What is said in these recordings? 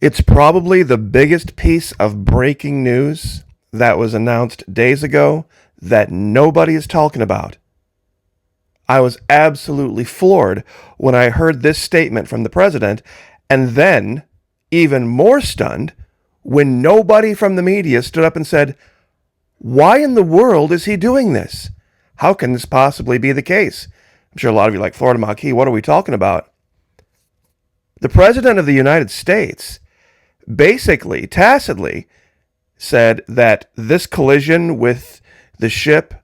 It's probably the biggest piece of breaking news that was announced days ago that nobody is talking about. I was absolutely floored when I heard this statement from the president, and then even more stunned when nobody from the media stood up and said, why in the world is he doing this? How can this possibly be the case? I'm sure a lot of you like Florida Maquis. What are we talking about? The president of the United States basically, tacitly, said that this collision with the ship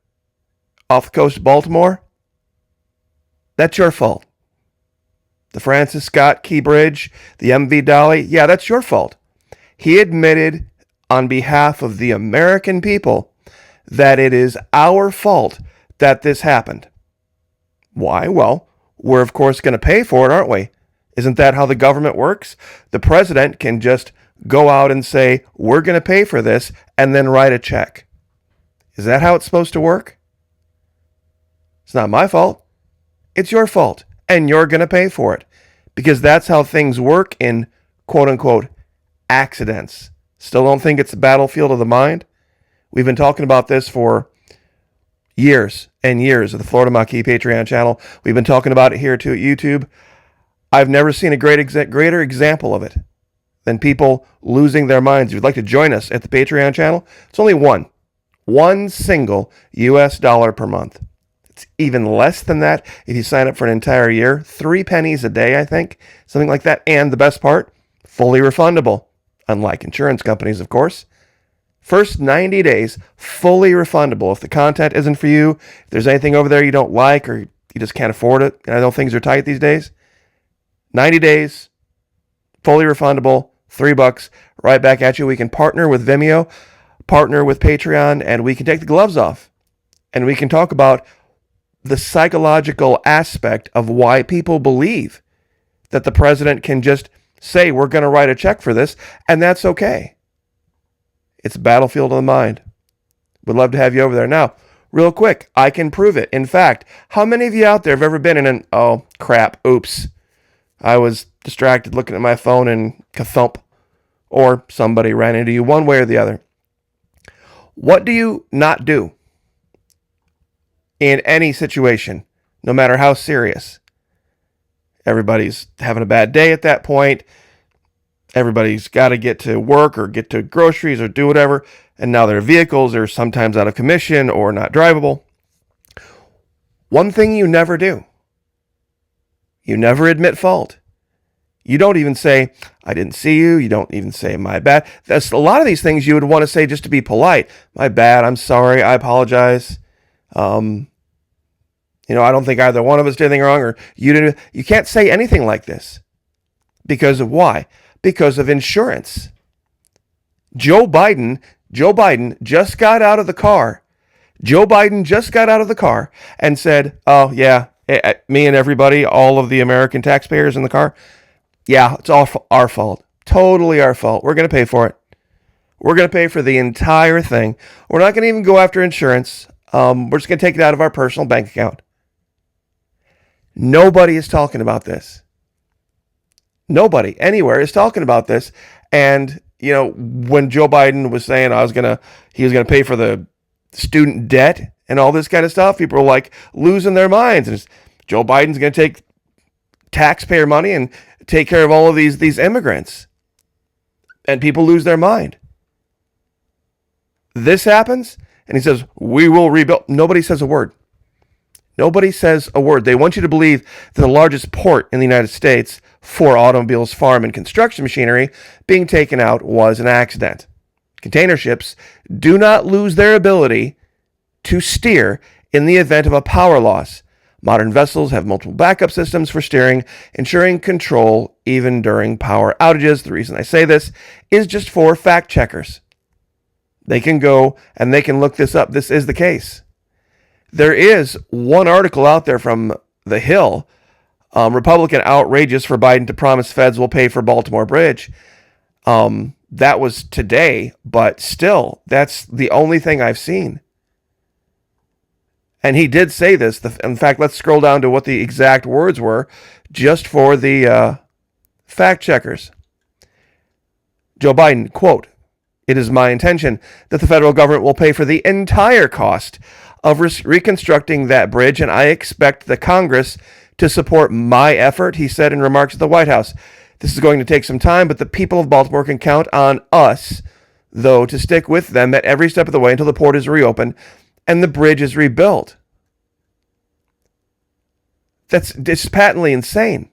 off the coast of Baltimore, that's your fault. The Francis Scott Key Bridge, the MV Dolly, yeah, that's your fault. He admitted on behalf of the American people that it is our fault that this happened. Why? Well, we're of course going to pay for it, aren't we? Isn't that how the government works? The president can just go out and say, we're going to pay for this, and then write a check. Is that how it's supposed to work? It's not my fault. It's your fault, and you're going to pay for it, because that's how things work in quote-unquote accidents. Still don't think it's a battlefield of the mind? We've been talking about this for years and years of the Florida Maquis Patreon channel. We've been talking about it here too at YouTube. I've never seen a greater example of it than people losing their minds. If you'd like to join us at the Patreon channel, it's only one single US dollar per month. It's even less than that if you sign up for an entire year. 3 pennies a day, I think, something like that. And the best part, fully refundable, unlike insurance companies, of course. First 90 days, fully refundable. If the content isn't for you, if there's anything over there you don't like or you just can't afford it, and I know things are tight these days, 90 days, fully refundable, $3, right back at you. We can partner with Vimeo, partner with Patreon, and we can take the gloves off. And we can talk about the psychological aspect of why people believe that the president can just say, we're going to write a check for this, and that's okay. It's a battlefield of the mind. Would love to have you over there. Now, real quick, I can prove it. In fact, how many of you out there have ever been in an, oh, crap, oops, I was distracted looking at my phone and ka-thump, or somebody ran into you one way or the other. What do you not do in any situation, no matter how serious? Everybody's having a bad day at that point. Everybody's got to get to work or get to groceries or do whatever, and now their vehicles are sometimes out of commission or not drivable. One thing you never do, you never admit fault. You don't even say, I didn't see you. You don't even say, my bad. That's a lot of these things you would want to say just to be polite. My bad. I'm sorry. I apologize. I don't think either one of us did anything wrong, or you didn't. You can't say anything like this. Because of why? Because of insurance. Joe Biden just got out of the car. Joe Biden just got out of the car and said, oh, yeah, me and everybody, all of the American taxpayers in the car, yeah, it's all our fault. Totally our fault. We're going to pay for it. We're going to pay for the entire thing. We're not going to even go after insurance. We're just going to take it out of our personal bank account. Nobody is talking about this. Nobody anywhere is talking about this. And, when Joe Biden was saying he was going to pay for the student debt and all this kind of stuff, people were like losing their minds. And Joe Biden's going to take taxpayer money and take care of all of these immigrants. And people lose their mind. This happens, and he says, we will rebuild. Nobody says a word. Nobody says a word. They want you to believe that the largest port in the United States for automobiles, farm, and construction machinery being taken out was an accident. Container ships do not lose their ability to steer in the event of a power loss. Modern vessels have multiple backup systems for steering, ensuring control even during power outages. The reason I say this is just for fact checkers. They can go and they can look this up. This is the case. There is one article out there from The Hill, Republican outrageous for Biden to promise feds will pay for Baltimore Bridge. That was today, but still, that's the only thing I've seen. And he did say this. In fact, let's scroll down to what the exact words were, just for the fact checkers. Joe Biden, quote, "It is my intention that the federal government will pay for the entire cost of reconstructing that bridge, and I expect the Congress to support my effort," he said in remarks at the White House. "This is going to take some time, but the people of Baltimore can count on us, though, to stick with them at every step of the way until the port is reopened and the bridge is rebuilt." It's patently insane.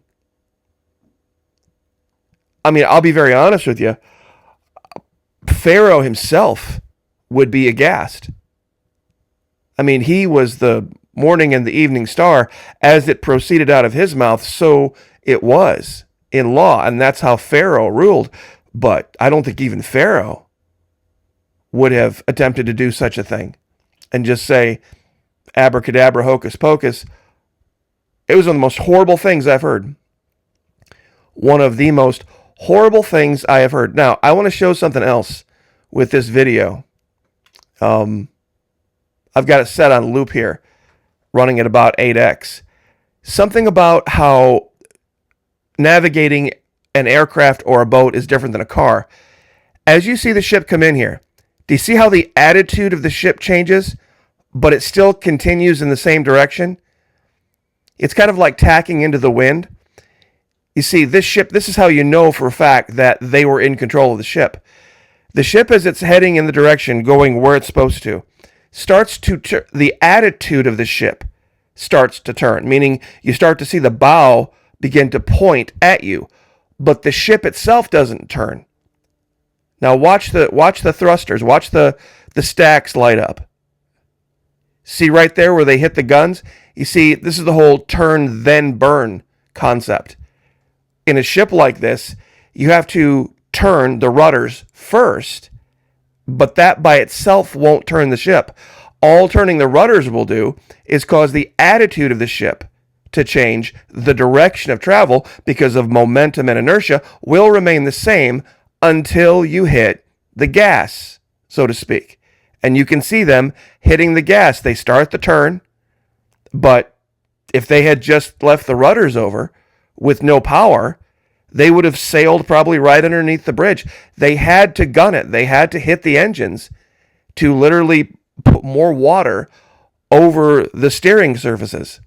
I mean, I'll be very honest with you. Pharaoh himself would be aghast. I mean, he was the morning and the evening star. As it proceeded out of his mouth, so it was in law, and that's how Pharaoh ruled. But I don't think even Pharaoh would have attempted to do such a thing and just say, abracadabra, hocus pocus. It was one of the most horrible things I've heard. One of the most horrible things I have heard. Now, I want to show something else with this video. I've got it set on loop here, running at about 8x. Something about how navigating an aircraft or a boat is different than a car. As you see the ship come in here, do you see how the attitude of the ship changes, but it still continues in the same direction? It's kind of like tacking into the wind. You see, this ship, this is how you know for a fact that they were in control of the ship. The ship, as it's heading in the direction, going where it's supposed to, starts to the attitude of the ship starts to turn, meaning you start to see the bow begin to point at you, but the ship itself doesn't turn. Now watch the thrusters, watch the stacks light up. See right there where they hit the guns? You see, this is the whole turn then burn concept. In a ship like this, you have to turn the rudders first, but that by itself won't turn the ship. All turning the rudders will do is cause the attitude of the ship to change. The direction of travel, because of momentum and inertia, will remain the same until you hit the gas, so to speak. And you can see them hitting the gas. They start the turn, but if they had just left the rudders over with no power, they would have sailed probably right underneath the bridge. They had to gun it. They had to hit the engines to literally put more water over the steering surfaces.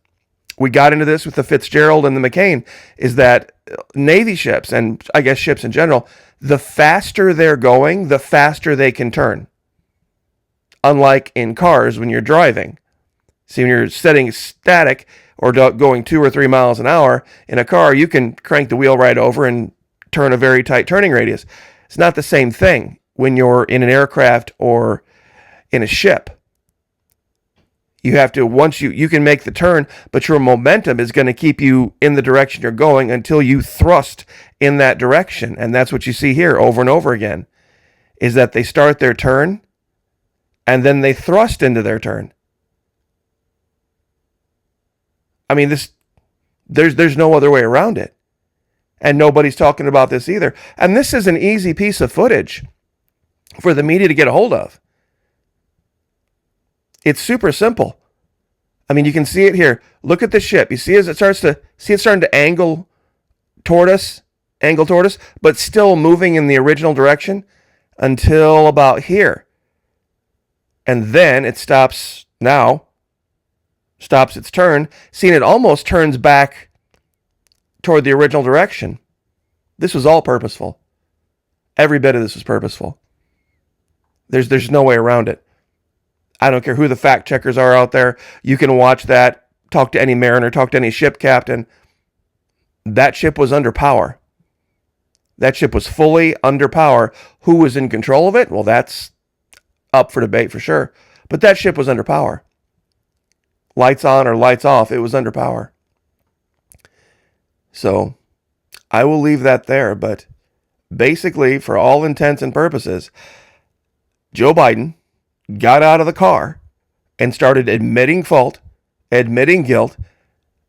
We got into this with the Fitzgerald and the McCain, is that Navy ships, and I guess ships in general, the faster they're going, the faster they can turn. Unlike in cars when you're driving. See, when you're setting static or going 2 or 3 miles an hour, in a car, you can crank the wheel right over and turn a very tight turning radius. It's not the same thing when you're in an aircraft or in a ship. You have to, once you can make the turn, but your momentum is going to keep you in the direction you're going until you thrust in that direction. And that's what you see here over and over again, is that they start their turn and then they thrust into their turn. I mean, there's no other way around it. And nobody's talking about this either. And this is an easy piece of footage for the media to get a hold of. It's super simple. I mean, you can see it here. Look at the ship. You see as it starting to angle toward us, but still moving in the original direction until about here. And then it stops its turn. Seeing it almost turns back toward the original direction. This was all purposeful. Every bit of this was purposeful. There's no way around it. I don't care who the fact checkers are out there. You can watch that, talk to any mariner, talk to any ship captain. That ship was under power. That ship was fully under power. Who was in control of it? Well, that's up for debate for sure. But that ship was under power. Lights on or lights off, it was under power. So I will leave that there. But basically, for all intents and purposes, Joe Biden got out of the car and started admitting fault, admitting guilt,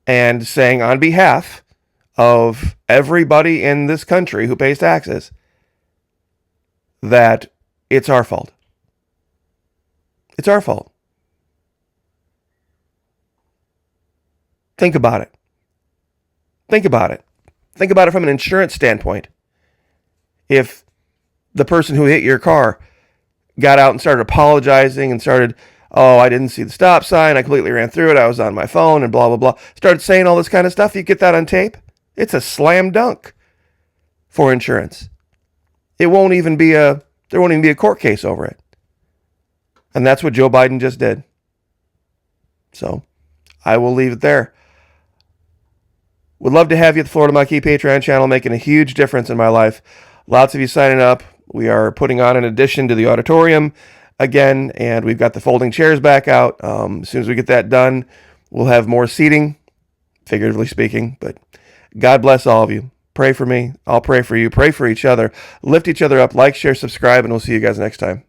and saying on behalf of everybody in this country who pays taxes that it's our fault. It's our fault. Think about it. Think about it. Think about it from an insurance standpoint. If the person who hit your car got out and started apologizing and started, oh, I didn't see the stop sign. I completely ran through it. I was on my phone and blah, blah, blah. Started saying all this kind of stuff. You get that on tape. It's a slam dunk for insurance. There won't even be a court case over it. And that's what Joe Biden just did. So I will leave it there. Would love to have you at the Florida Maquis Patreon channel, making a huge difference in my life. Lots of you signing up. We are putting on an addition to the auditorium again, and we've got the folding chairs back out. As soon as we get that done, we'll have more seating, figuratively speaking. But God bless all of you. Pray for me. I'll pray for you. Pray for each other. Lift each other up. Like, share, subscribe, and we'll see you guys next time.